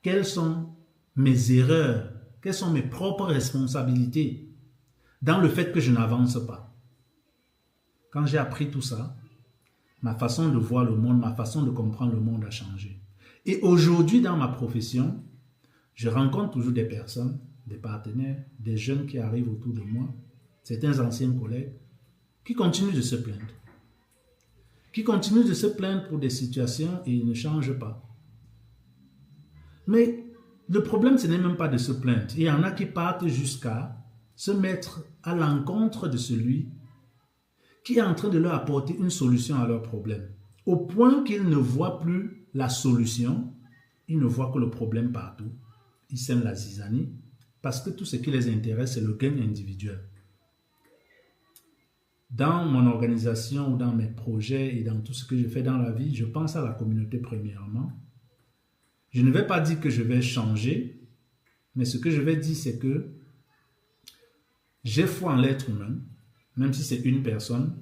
quelles sont mes erreurs, quelles sont mes propres responsabilités dans le fait que je n'avance pas. Quand j'ai appris tout ça, ma façon de voir le monde, ma façon de comprendre le monde a changé. Et aujourd'hui, dans ma profession, je rencontre toujours des personnes, des partenaires, des jeunes qui arrivent autour de moi, certains anciens collègues, qui continuent de se plaindre. Qui continuent de se plaindre pour des situations et ils ne changent pas. Mais le problème, ce n'est même pas de se plaindre. Il y en a qui partent jusqu'à se mettre à l'encontre de celui qui est en train de leur apporter une solution à leur problème. Au point qu'ils ne voient plus la solution, ils ne voient que le problème partout. Ils sèment la zizanie parce que tout ce qui les intéresse, c'est le gain individuel. Dans mon organisation ou dans mes projets et dans tout ce que je fais dans la vie, je pense à la communauté premièrement. Je ne vais pas dire que je vais changer, mais ce que je vais dire, c'est que j'ai foi en l'être humain, même si c'est une personne,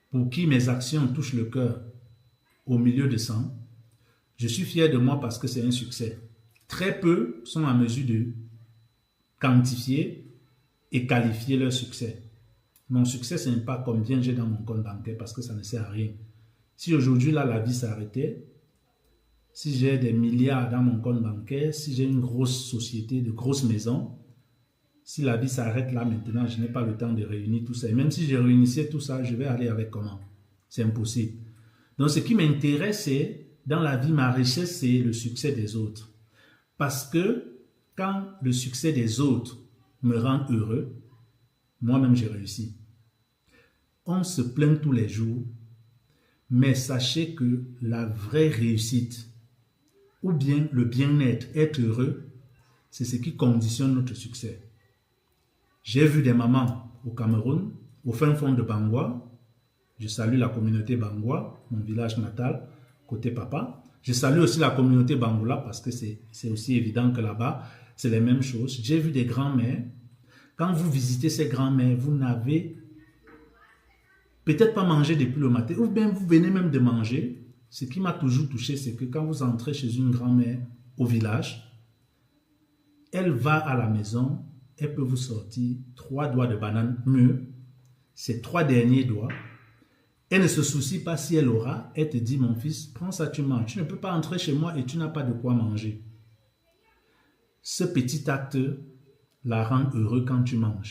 pour qui mes actions touchent le cœur au milieu de sang. Je suis fier de moi parce que c'est un succès. Très peu sont en mesure de quantifier et qualifier leur succès. Mon succès, ce n'est pas combien j'ai dans mon compte bancaire parce que ça ne sert à rien. Si aujourd'hui, là, la vie s'arrêtait, si j'ai des milliards dans mon compte bancaire, si j'ai une grosse société, de grosses maisons, si la vie s'arrête là maintenant, je n'ai pas le temps de réunir tout ça. Et même si je réunissais tout ça, je vais aller avec comment? C'est impossible. Donc, ce qui m'intéresse, c'est, dans la vie, ma richesse, c'est le succès des autres. Parce que quand le succès des autres me rend heureux, moi-même, j'ai réussi. On se plaint tous les jours, mais sachez que la vraie réussite, ou bien le bien-être, être heureux, c'est ce qui conditionne notre succès. J'ai vu des mamans au Cameroun, au fin fond de Bangwa. Je salue la communauté Bangwa, mon village natal, côté papa. Je salue aussi la communauté Bangoula parce que c'est aussi évident que là-bas, c'est les mêmes choses. J'ai vu des grands-mères. Quand vous visitez ces grands-mères, vous n'avez peut-être pas mangé depuis le matin, ou bien vous venez même de manger. Ce qui m'a toujours touché, c'est que quand vous entrez chez une grand-mère au village, elle va à la maison, elle peut vous sortir 3 doigts de banane, mieux, ces 3 derniers doigts. Elle ne se soucie pas si elle aura, elle te dit, mon fils, prends ça, tu manges. Tu ne peux pas entrer chez moi et tu n'as pas de quoi manger. Ce petit acte la rend heureux quand tu manges.